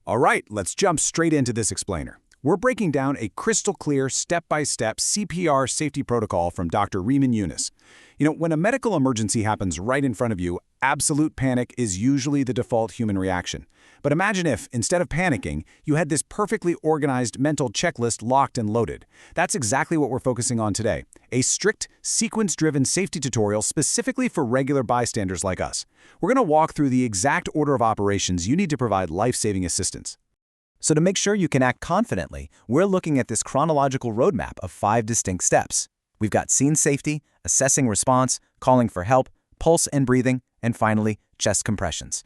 All right, let's jump straight into this explainer. We're breaking down a crystal clear, step-by-step CPR safety protocol from Dr. Riemann Yunus. When a medical emergency happens right in front of you, absolute panic is usually the default human reaction. But imagine if, instead of panicking, you had this perfectly organized mental checklist locked and loaded. That's exactly what we're focusing on today. A strict, sequence-driven safety tutorial specifically for regular bystanders like us. We're going to walk through the exact order of operations you need to provide life-saving assistance. So to make sure you can act confidently, we're looking at this chronological roadmap of 5 distinct steps. We've got scene safety, assessing response, calling for help, pulse and breathing, and finally, chest compressions.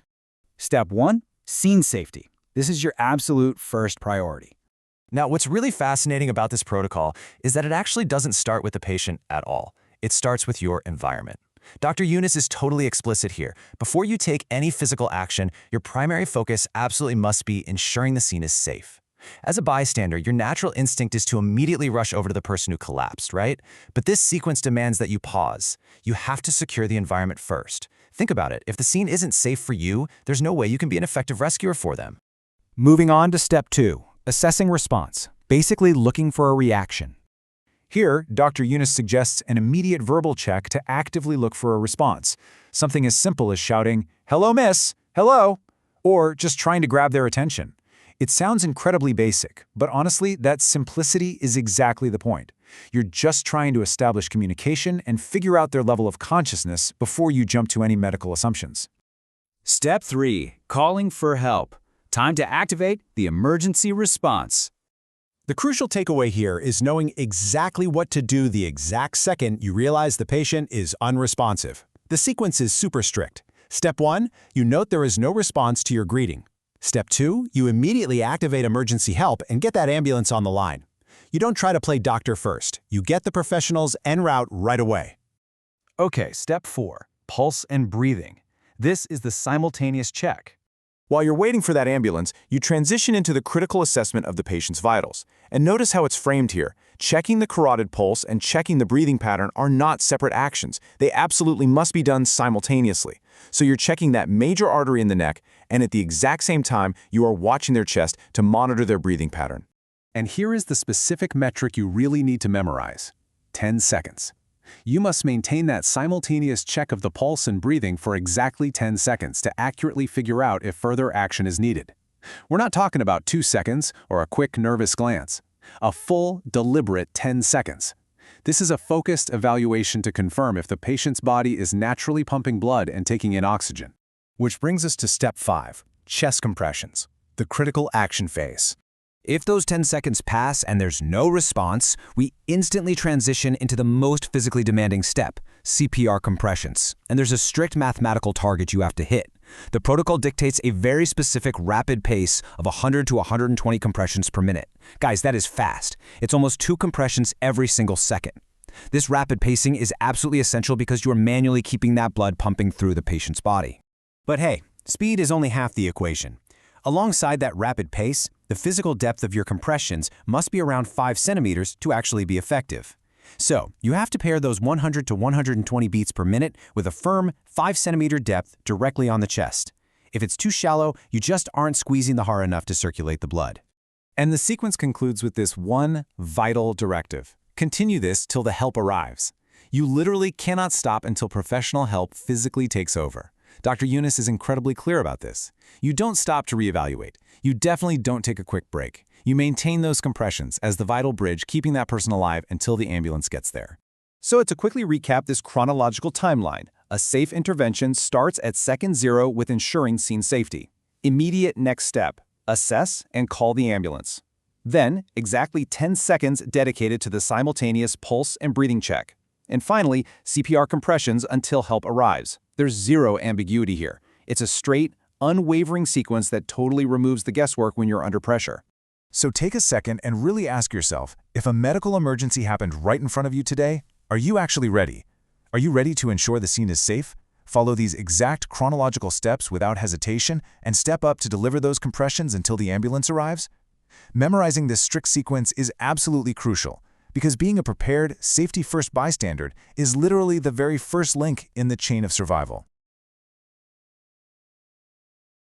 Step 1. Scene safety. This is your absolute first priority. Now, what's really fascinating about this protocol is that it actually doesn't start with the patient at all. It starts with your environment. Dr. Yunus is totally explicit here. Before you take any physical action, your primary focus absolutely must be ensuring the scene is safe. As a bystander, your natural instinct is to immediately rush over to the person who collapsed, right? But this sequence demands that you pause. You have to secure the environment first. Think about it. If the scene isn't safe for you, there's no way you can be an effective rescuer for them. Moving on to step 2, assessing response, basically looking for a reaction. Here, Dr. Yunus suggests an immediate verbal check to actively look for a response, something as simple as shouting, "Hello, miss," "Hello," or just trying to grab their attention. It sounds incredibly basic, but honestly, that simplicity is exactly the point. You're just trying to establish communication and figure out their level of consciousness before you jump to any medical assumptions. Step 3. Calling for help. Time to activate the emergency response. The crucial takeaway here is knowing exactly what to do the exact second you realize the patient is unresponsive. The sequence is super strict. Step 1, you note there is no response to your greeting. Step 2, you immediately activate emergency help and get that ambulance on the line. You don't try to play doctor first. You get the professionals en route right away. Okay, step 4, pulse and breathing. This is the simultaneous check. While you're waiting for that ambulance, you transition into the critical assessment of the patient's vitals. And notice how it's framed here. Checking the carotid pulse and checking the breathing pattern are not separate actions. They absolutely must be done simultaneously. So you're checking that major artery in the neck, and at the exact same time, you are watching their chest to monitor their breathing pattern. And here is the specific metric you really need to memorize: 10 seconds. You must maintain that simultaneous check of the pulse and breathing for exactly 10 seconds to accurately figure out if further action is needed. We're not talking about 2 seconds or a quick nervous glance. A full, deliberate 10 seconds. This is a focused evaluation to confirm if the patient's body is naturally pumping blood and taking in oxygen. Which brings us to step 5, chest compressions, the critical action phase. If those 10 seconds pass and there's no response, we instantly transition into the most physically demanding step, CPR compressions. And there's a strict mathematical target you have to hit. The protocol dictates a very specific rapid pace of 100 to 120 compressions per minute. Guys, that is fast. It's almost 2 compressions every single second. This rapid pacing is absolutely essential because you're manually keeping that blood pumping through the patient's body. But hey, speed is only half the equation. Alongside that rapid pace, the physical depth of your compressions must be around 5 centimeters to actually be effective. So, you have to pair those 100 to 120 beats per minute with a firm 5 centimeter depth directly on the chest. If it's too shallow, you just aren't squeezing the heart enough to circulate the blood. And the sequence concludes with this one vital directive. Continue this till the help arrives. You literally cannot stop until professional help physically takes over. Dr. Yunus is incredibly clear about this. You don't stop to reevaluate. You definitely don't take a quick break. You maintain those compressions as the vital bridge, keeping that person alive until the ambulance gets there. So to quickly recap this chronological timeline, a safe intervention starts at second 0 with ensuring scene safety. Immediate next step, assess and call the ambulance. Then, exactly 10 seconds dedicated to the simultaneous pulse and breathing check. And finally, CPR compressions until help arrives. There's zero ambiguity here. It's a straight, unwavering sequence that totally removes the guesswork when you're under pressure. So take a second and really ask yourself, if a medical emergency happened right in front of you today, are you actually ready? Are you ready to ensure the scene is safe? Follow these exact chronological steps without hesitation and step up to deliver those compressions until the ambulance arrives? Memorizing this strict sequence is absolutely crucial, because being a prepared, safety-first bystander is literally the very first link in the chain of survival.